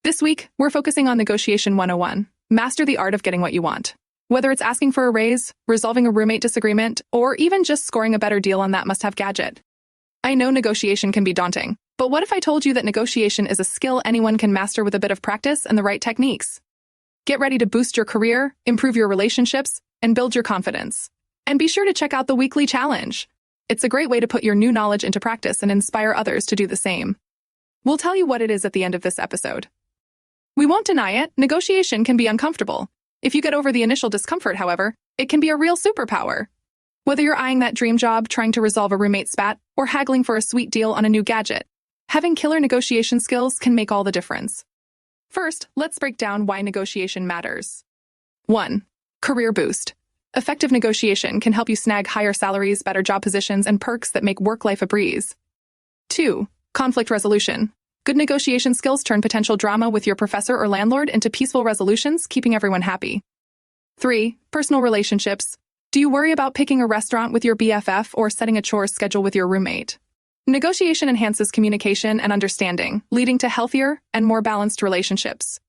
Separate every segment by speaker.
Speaker 1: This week, we're focusing on Negotiation 101. Master the art of getting what you want. Whether it's asking for a raise, resolving a roommate disagreement, or even just scoring a better deal on that must-have gadget. I know negotiation can be daunting, but what if I told you that negotiation is a skill anyone can master with a bit of practice and the right techniques? Get ready to boost your career, improve your relationships, and build your confidence. And be sure to check out the weekly challenge. It's a great way to put your new knowledge into practice and inspire others to do the same. We'll tell you what it is at the end of this episode. We won't deny it, negotiation can be uncomfortable. If you get over the initial discomfort, however, it can be a real superpower. Whether you're eyeing that dream job, trying to resolve a roommate spat, or haggling for a sweet deal on a new gadget, having killer negotiation skills can make all the difference. First, let's break down why negotiation matters. 1. Career boost. Effective negotiation can help you snag higher salaries, better job positions, and perks that make work life a breeze. 2. Conflict resolution. Good negotiation skills turn potential drama with your professor or landlord into peaceful resolutions, keeping everyone happy. 3. Personal relationships. Do you worry about picking a restaurant with your BFF or setting a chores schedule with your roommate? Negotiation enhances communication and understanding, leading to healthier and more balanced relationships.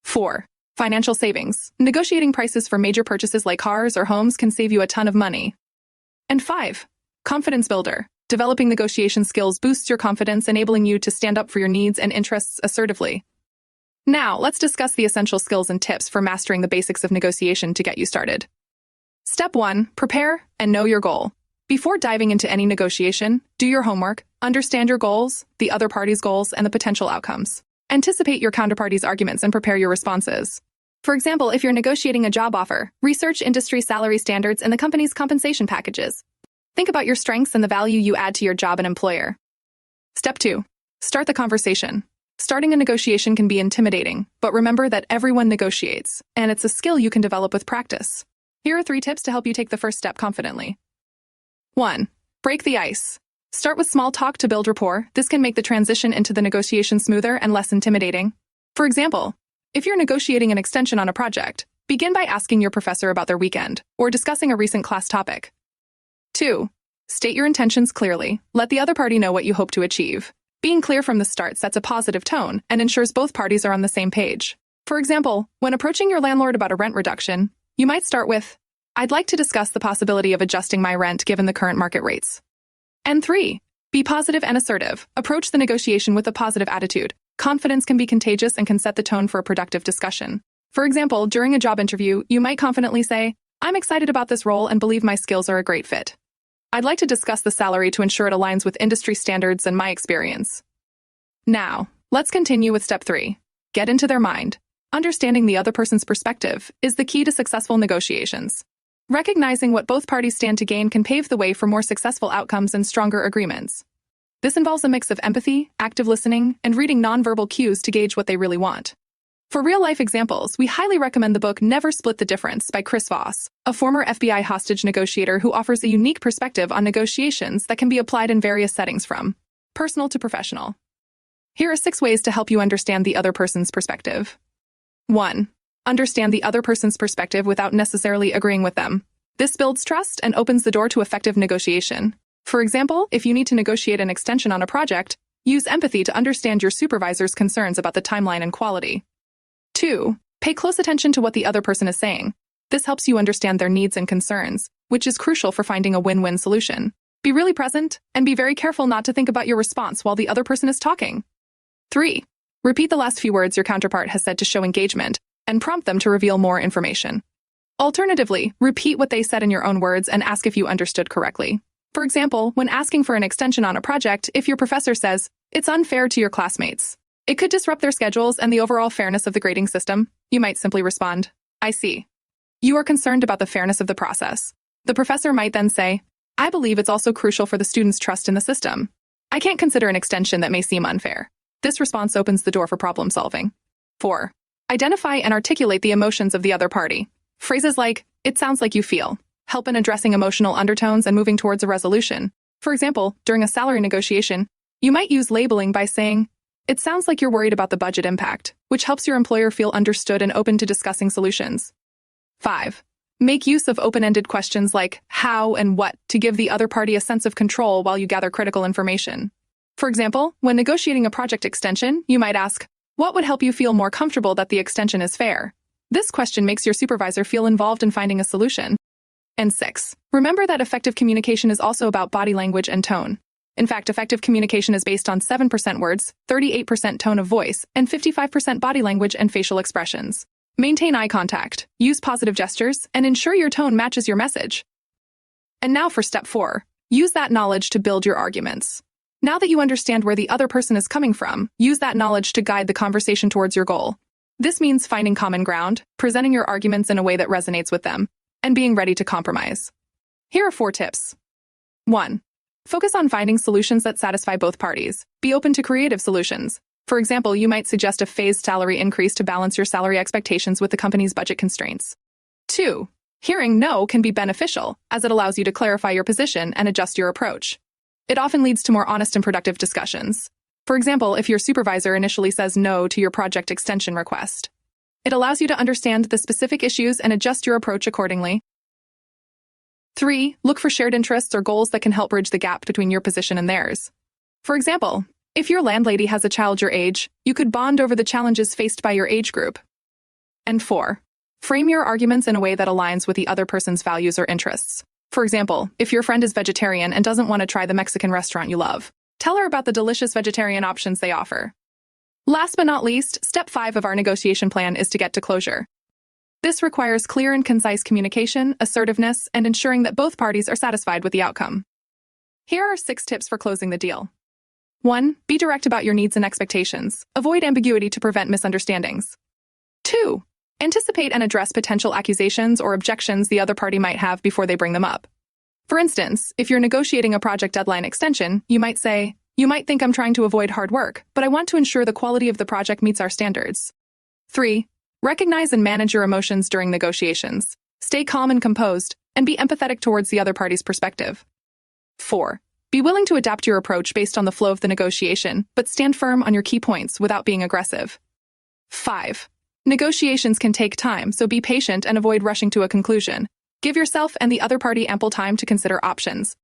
Speaker 1: 4. Financial savings. Negotiating prices for major purchases like cars or homes can save you a ton of money. And 5. Confidence builder. Developing negotiation skills boosts your confidence, enabling you to stand up for your needs and interests assertively. Now, let's discuss the essential skills and tips for mastering the basics of negotiation to get you started. Step 1. Prepare and know your goal. Before diving into any negotiation, do your homework, understand your goals, the other party's goals, and the potential outcomes. Anticipate your counterparty's arguments and prepare your responses. For example, if you're negotiating a job offer, research industry salary standards and the company's compensation packages. Think about your strengths and the value you add to your job and employer. Step 2. Start the conversation. Starting a negotiation can be intimidating, but remember that everyone negotiates, and it's a skill you can develop with practice. Here are 3 tips to help you take the first step confidently. 1. Break the ice. Start with small talk to build rapport. This can make the transition into the negotiation smoother and less intimidating. For example, if you're negotiating an extension on a project, begin by asking your professor about their weekend or discussing a recent class topic. 2. State your intentions clearly. Let the other party know what you hope to achieve. Being clear from the start sets a positive tone and ensures both parties are on the same page. For example, when approaching your landlord about a rent reduction, you might start with, "I'd like to discuss the possibility of adjusting my rent given the current market rates." And 3. Be positive and assertive. Approach the negotiation with a positive attitude. Confidence can be contagious and can set the tone for a productive discussion. For example, during a job interview, you might confidently say, "I'm excited about this role and believe my skills are a great fit. I'd like to discuss the salary to ensure it aligns with industry standards and my experience." Now, let's continue with step 3. Get into their mind. Understanding the other person's perspective is the key to successful negotiations. Recognizing what both parties stand to gain can pave the way for more successful outcomes and stronger agreements. This involves a mix of empathy, active listening, and reading nonverbal cues to gauge what they really want. For real-life examples, we highly recommend the book Never Split the Difference by Chris Voss, a former FBI hostage negotiator who offers a unique perspective on negotiations that can be applied in various settings from personal to professional. Here are 6 ways to help you understand the other person's perspective. 1. Understand the other person's perspective without necessarily agreeing with them. This builds trust and opens the door to effective negotiation. For example, if you need to negotiate an extension on a project, use empathy to understand your supervisor's concerns about the timeline and quality. 2. Pay close attention to what the other person is saying. This helps you understand their needs and concerns, which is crucial for finding a win-win solution. Be really present, and be very careful not to think about your response while the other person is talking. 3. Repeat the last few words your counterpart has said to show engagement, and prompt them to reveal more information. Alternatively, repeat what they said in your own words and ask if you understood correctly. For example, when asking for an extension on a project, if your professor says, "It's unfair to your classmates. It could disrupt their schedules and the overall fairness of the grading system," you might simply respond, "I see. You are concerned about the fairness of the process." The professor might then say, "I believe it's also crucial for the students' trust in the system. I can't consider an extension that may seem unfair." This response opens the door for problem solving. 4. Identify and articulate the emotions of the other party. Phrases like, "It sounds like you feel," help in addressing emotional undertones and moving towards a resolution. For example, during a salary negotiation, you might use labeling by saying, "It sounds like you're worried about the budget impact," which helps your employer feel understood and open to discussing solutions. 5. Make use of open-ended questions like how and what to give the other party a sense of control while you gather critical information. For example, when negotiating a project extension, you might ask, What would help you feel more comfortable that the extension is fair? This question makes your supervisor feel involved in finding a solution. And 6. Remember that effective communication is also about body language and tone. In fact, effective communication is based on 7% words, 38% tone of voice, and 55% body language and facial expressions. Maintain eye contact, use positive gestures, and ensure your tone matches your message. And now for step 4. Use that knowledge to build your arguments. Now that you understand where the other person is coming from, use that knowledge to guide the conversation towards your goal. This means finding common ground, presenting your arguments in a way that resonates with them, and being ready to compromise. Here are 4 tips. 1. Focus on finding solutions that satisfy both parties. Be open to creative solutions. For example, you might suggest a phased salary increase to balance your salary expectations with the company's budget constraints. 2. Hearing no can be beneficial, as it allows you to clarify your position and adjust your approach. It often leads to more honest and productive discussions. For example, if your supervisor initially says no to your project extension request, it allows you to understand the specific issues and adjust your approach accordingly. 3. Look for shared interests or goals that can help bridge the gap between your position and theirs. For example, if your landlady has a child your age, you could bond over the challenges faced by your age group. And 4. Frame your arguments in a way that aligns with the other person's values or interests. For example, if your friend is vegetarian and doesn't want to try the Mexican restaurant you love, tell her about the delicious vegetarian options they offer. Last but not least, step 5 of our negotiation plan is to get to closure. This requires clear and concise communication, assertiveness, and ensuring that both parties are satisfied with the outcome. Here are 6 tips for closing the deal. 1. Be direct about your needs and expectations. Avoid ambiguity to prevent misunderstandings. 2. Anticipate and address potential accusations or objections the other party might have before they bring them up. For instance, if you're negotiating a project deadline extension, you might say, "You might think I'm trying to avoid hard work, but I want to ensure the quality of the project meets our standards." 3. Recognize and manage your emotions during negotiations. Stay calm and composed, and be empathetic towards the other party's perspective. 4. Be willing to adapt your approach based on the flow of the negotiation, but stand firm on your key points without being aggressive. 5. Negotiations can take time, so be patient and avoid rushing to a conclusion. Give yourself and the other party ample time to consider options.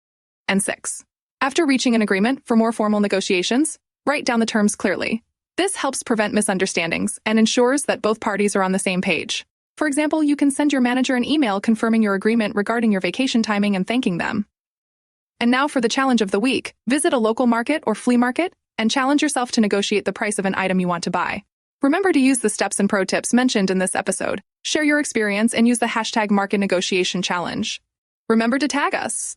Speaker 1: And 6. After reaching an agreement for more formal negotiations, write down the terms clearly. This helps prevent misunderstandings and ensures that both parties are on the same page. For example, you can send your manager an email confirming your agreement regarding your vacation timing and thanking them. And now for the challenge of the week. Visit a local market or flea market and challenge yourself to negotiate the price of an item you want to buy. Remember to use the steps and pro tips mentioned in this episode. Share your experience and use the hashtag #MarketNegotiationChallenge. Remember to tag us.